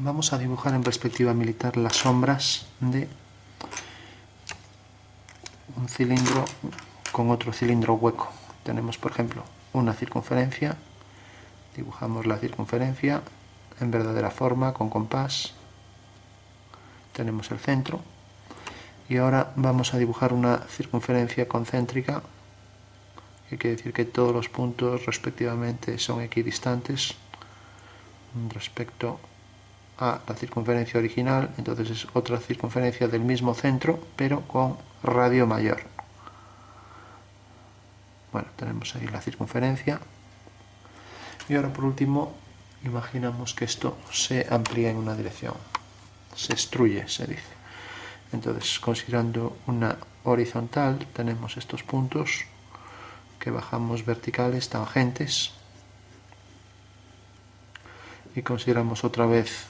vamos a dibujar en perspectiva militar las sombras de un cilindro con otro cilindro hueco. Tenemos, por ejemplo, una circunferencia, dibujamos la circunferencia en verdadera forma con compás, tenemos el centro, y ahora vamos a dibujar una circunferencia concéntrica, que quiere decir que todos los puntos respectivamente son equidistantes respecto a la circunferencia original. Entonces es otra circunferencia del mismo centro pero con radio mayor. Bueno, tenemos ahí la circunferencia, y ahora por último imaginamos que esto se amplía en una dirección, se extruye, se dice. Entonces, considerando una horizontal, tenemos estos puntos que bajamos verticales, tangentes, y consideramos otra vez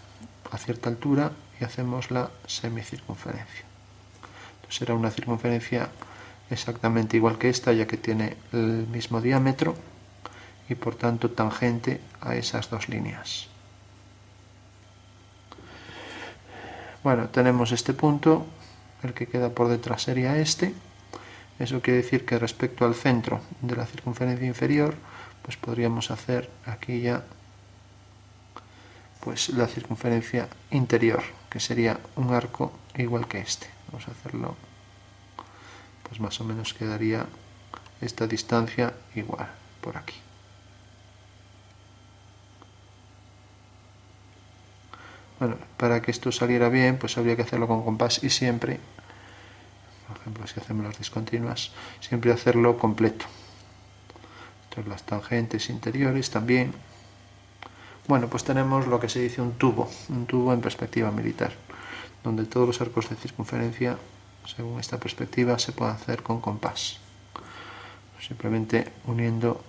a cierta altura y hacemos la semicircunferencia. Entonces será una circunferencia exactamente igual que esta, ya que tiene el mismo diámetro y por tanto tangente a esas dos líneas. Bueno, tenemos este punto, el que queda por detrás sería este. Eso quiere decir que respecto al centro de la circunferencia inferior, pues podríamos hacer aquí ya pues la circunferencia interior, que sería un arco igual que este. Vamos a hacerlo, pues más o menos quedaría esta distancia igual por aquí. Bueno, para que esto saliera bien, pues habría que hacerlo con compás, y siempre, por ejemplo, si hacemos las discontinuas, siempre hacerlo completo. Entonces las tangentes interiores también. Bueno, pues tenemos lo que se dice un tubo en perspectiva militar, donde todos los arcos de circunferencia, según esta perspectiva, se pueden hacer con compás. Simplemente uniendo,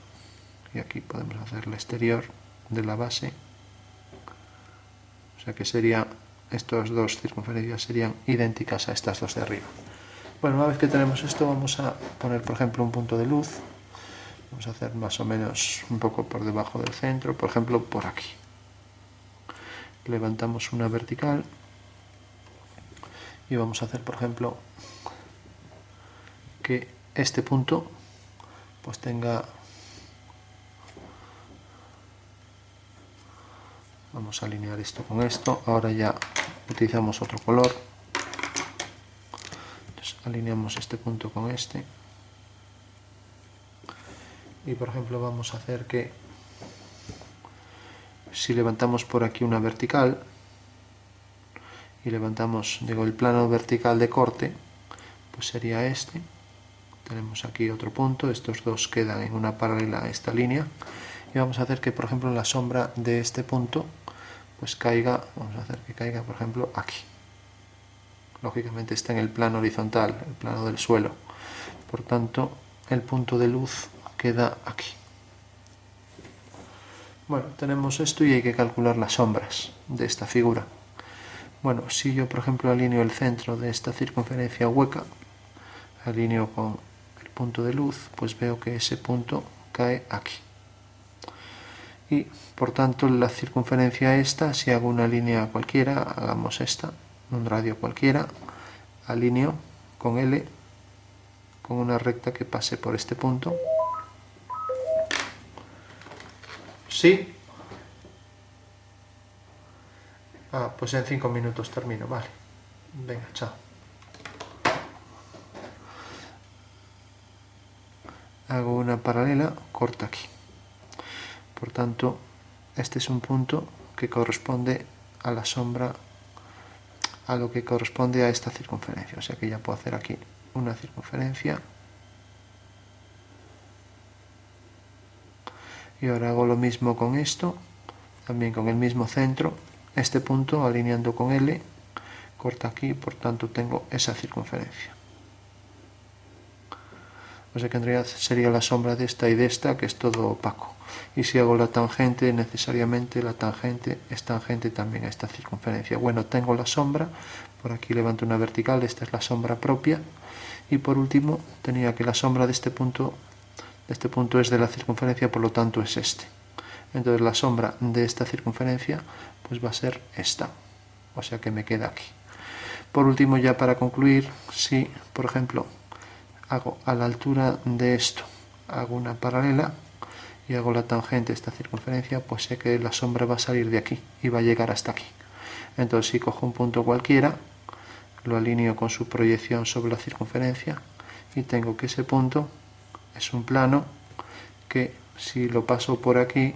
y aquí podemos hacer el exterior de la base. O sea que sería, estas dos circunferencias serían idénticas a estas dos de arriba. Bueno, una vez que tenemos esto, vamos a poner, por ejemplo, un punto de luz. Vamos a hacer más o menos un poco por debajo del centro, por ejemplo, por aquí. Levantamos una vertical y vamos a hacer, por ejemplo, que este punto pues tenga... Vamos a alinear esto con esto. Ahora ya utilizamos otro color. Entonces alineamos este punto con este. Y por ejemplo vamos a hacer que si levantamos por aquí una vertical y levantamos, digo, el plano vertical de corte, pues sería este. Tenemos aquí otro punto, estos dos quedan en una paralela a esta línea, y vamos a hacer que, por ejemplo, la sombra de este punto pues caiga, vamos a hacer que caiga, por ejemplo, aquí. Lógicamente está en el plano horizontal, el plano del suelo, por tanto el punto de luz queda aquí. Bueno, tenemos esto y hay que calcular las sombras de esta figura. Bueno, si yo, por ejemplo, alineo el centro de esta circunferencia hueca, alineo con el punto de luz, pues veo que ese punto cae aquí. Y por tanto la circunferencia esta, si hago una línea cualquiera, hagamos esta, un radio cualquiera, alineo con L, con una recta que pase por este punto. ¿Sí? Pues en 5 minutos termino, vale. Venga, chao. Hago una paralela, corta aquí. Por tanto, este es un punto que corresponde a la sombra, a lo que corresponde a esta circunferencia. O sea que ya puedo hacer aquí una circunferencia. Y ahora hago lo mismo con esto, también con el mismo centro. Este punto, alineando con L, corta aquí, por tanto tengo esa circunferencia. O sea que en realidad sería la sombra de esta y de esta, que es todo opaco. Y si hago la tangente, necesariamente la tangente es tangente también a esta circunferencia. Bueno, tengo la sombra, por aquí levanto una vertical, esta es la sombra propia. Y por último, tenía que la sombra de este punto es de la circunferencia, por lo tanto es este. Entonces la sombra de esta circunferencia pues va a ser esta, o sea que me queda aquí. Por último, ya para concluir, si por ejemplo hago a la altura de esto, hago una paralela y hago la tangente a esta circunferencia, pues sé que la sombra va a salir de aquí y va a llegar hasta aquí. Entonces si cojo un punto cualquiera, lo alineo con su proyección sobre la circunferencia y tengo que ese punto es un plano que si lo paso por aquí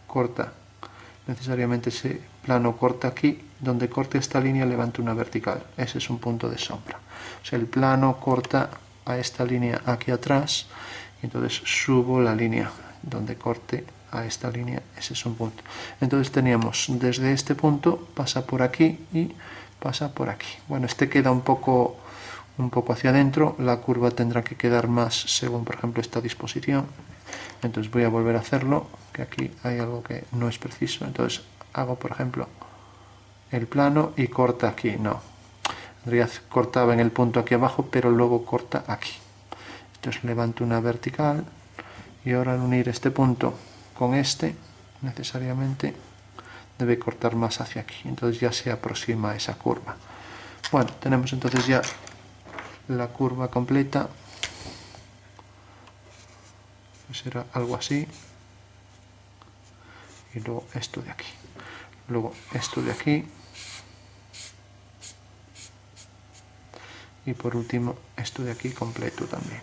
corta, necesariamente ese plano corta aquí, donde corte esta línea levanto una vertical, ese es un punto de sombra. O sea, el plano corta a esta línea aquí atrás y entonces subo la línea donde corte a esta línea, ese es un punto. Entonces teníamos desde este punto, pasa por aquí y pasa por aquí. Bueno, este queda un poco hacia adentro, la curva tendrá que quedar más según por ejemplo esta disposición. Entonces voy a volver a hacerlo, que aquí hay algo que no es preciso. Entonces hago por ejemplo el plano y corta aquí, no, en realidad cortaba en el punto aquí abajo, pero luego corta aquí. Entonces levanto una vertical y ahora al unir este punto con este necesariamente debe cortar más hacia aquí, entonces ya se aproxima a esa curva. Bueno, tenemos entonces ya la curva completa, será algo así, y luego esto de aquí, luego esto de aquí, y por último esto de aquí completo también.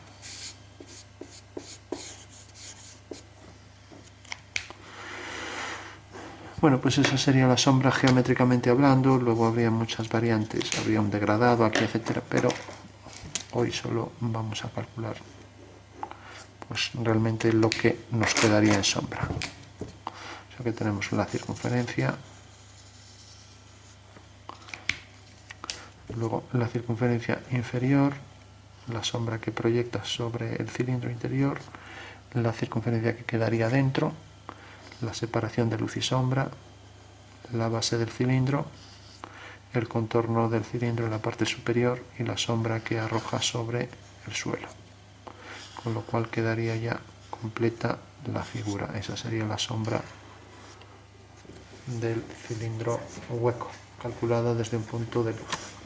Bueno, pues esa sería la sombra geométricamente hablando, luego habría muchas variantes, habría un degradado aquí, etcétera, pero hoy solo vamos a calcular pues realmente lo que nos quedaría en sombra. O sea que tenemos la circunferencia, luego la circunferencia inferior, la sombra que proyecta sobre el cilindro interior, la circunferencia que quedaría dentro, la separación de luz y sombra, la base del cilindro, el contorno del cilindro en la parte superior y la sombra que arroja sobre el suelo. Con lo cual quedaría ya completa la figura. Esa sería la sombra del cilindro hueco, calculada desde un punto de luz.